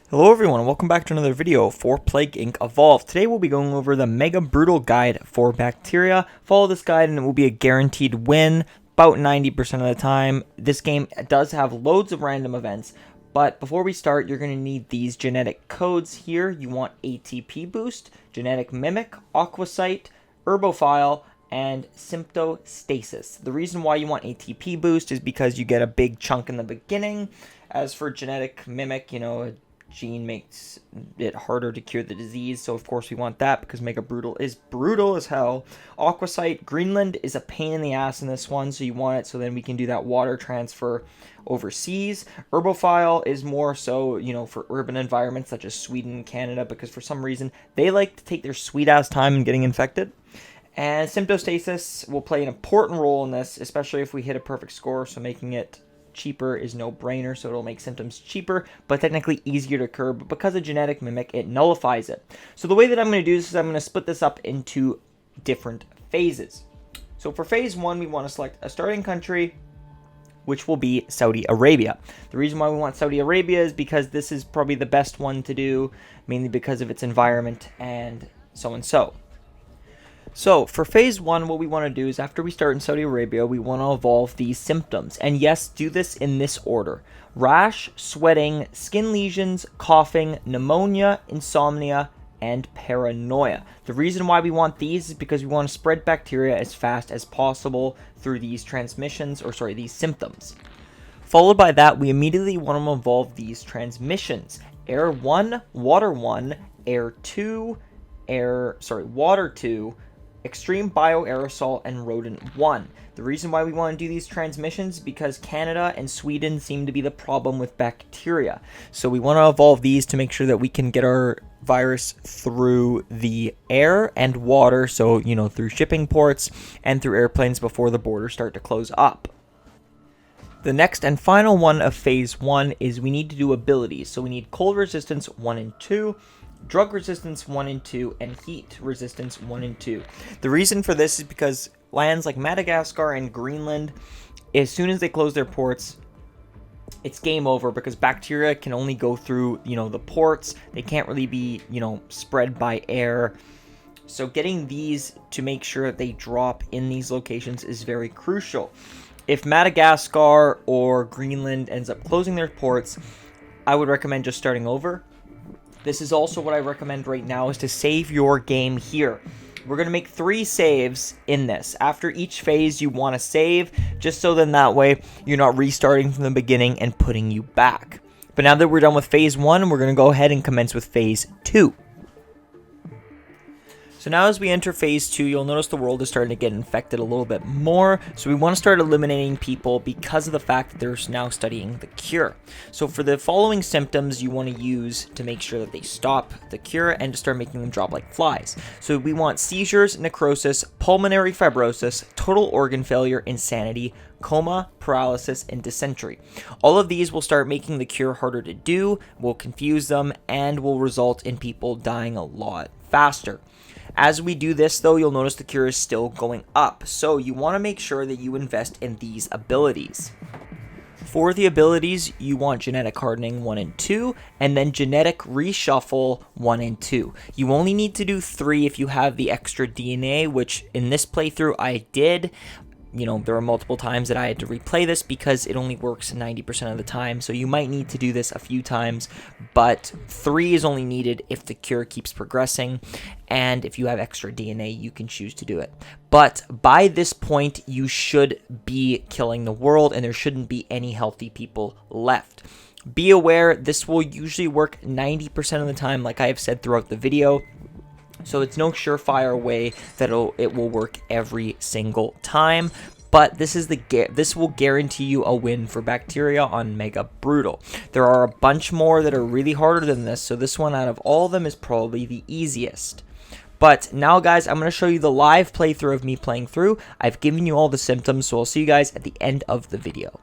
Hello everyone, and welcome back to another video for Plague Inc. Evolve. Today we'll be going over the Mega Brutal Guide for Bacteria. Follow this guide and it will be a guaranteed win about 90% of the time. This game does have loads of random events, but before we start, you're going to need these genetic codes here. You want ATP Boost, Genetic Mimic, Aquasite, Herbophile, and Symptostasis. The reason why you want ATP Boost is because you get a big chunk in the beginning. As for Genetic Mimic, a gene makes it harder to cure the disease, so of course we want that because Mega Brutal is brutal as hell. Aquasite, Greenland is a pain in the ass in this one, so you want it so then we can do that water transfer overseas. Herbophile is more so, for urban environments such as Sweden and Canada, because for some reason they like to take their sweet ass time in getting infected. And Symptostasis will play an important role in this, especially if we hit a perfect score, so making it cheaper is no brainer, so it'll make symptoms cheaper, but technically easier to cure. But because of Genetic Mimic, it nullifies it. So the way that I'm going to do this is I'm going to split this up into different phases. So for phase 1, we want to select a starting country, which will be Saudi Arabia. The reason why we want Saudi Arabia is because this is probably the best one to do, mainly because of its environment and so and so. So for phase 1, what we want to do is after we start in Saudi Arabia, we want to evolve these symptoms. And yes, do this in this order: rash, sweating, skin lesions, coughing, pneumonia, insomnia, and paranoia. The reason why we want these is because we want to spread bacteria as fast as possible through these these symptoms. Followed by that, we immediately want to evolve these transmissions: air 1, water 1, air 2, water 2, extreme bioaerosol, and rodent 1. The reason why we want to do these transmissions is because Canada and Sweden seem to be the problem with bacteria. So we want to evolve these to make sure that we can get our virus through the air and water, so through shipping ports and through airplanes before the borders start to close up. The next and final one of phase 1 is we need to do abilities. So we need cold resistance 1 and 2, drug resistance 1 and 2, and heat resistance 1 and 2. The reason for this is because lands like Madagascar and Greenland, as soon as they close their ports, it's game over, because bacteria can only go through, the ports. They can't really be, spread by air. So getting these to make sure that they drop in these locations is very crucial. If Madagascar or Greenland ends up closing their ports, I would recommend just starting over. This is also what I recommend right now, is to save your game here. We're going to make 3 saves in this. After each phase, you want to save, just so then that way you're not restarting from the beginning and putting you back. But now that we're done with phase 1, we're going to go ahead and commence with phase 2. So now as we enter phase 2, you'll notice the world is starting to get infected a little bit more. So we want to start eliminating people because of the fact that they're now studying the cure. So for the following symptoms you want to use to make sure that they stop the cure and to start making them drop like flies. So we want seizures, necrosis, pulmonary fibrosis, total organ failure, insanity, coma, paralysis, and dysentery. All of these will start making the cure harder to do, will confuse them, and will result in people dying a lot faster. As we do this, though, you'll notice the cure is still going up, so you want to make sure that you invest in these abilities. For the abilities, you want Genetic Hardening 1 and 2, and then Genetic Reshuffle 1 and 2. You only need to do 3 if you have the extra DNA, which in this playthrough I did. There are multiple times that I had to replay this because it only works 90% of the time, so you might need to do this a few times, but 3 is only needed if the cure keeps progressing, and if you have extra DNA, you can choose to do it. But by this point, you should be killing the world, and there shouldn't be any healthy people left. Be aware, this will usually work 90% of the time, like I have said throughout the video. So it's no surefire way that it will work every single time, but this will guarantee you a win for bacteria on Mega Brutal. There are a bunch more that are really harder than this, so this one out of all of them is probably the easiest. But now, guys, I'm going to show you the live playthrough of me playing through. I've given you all the symptoms, so I'll see you guys at the end of the video.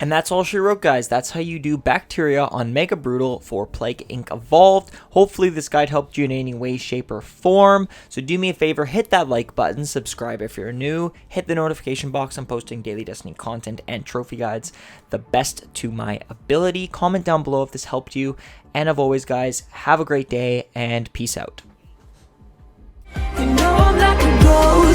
And that's all she wrote, guys. That's how you do Bacteria on Mega Brutal for Plague Inc. Evolved. Hopefully this guide helped you in any way, shape, or form. So do me a favor, hit that like button, subscribe if you're new, hit the notification box. I'm posting daily Destiny content and trophy guides the best to my ability. Comment down below if this helped you. And as always, guys, have a great day and peace out. You know I'm like a rose.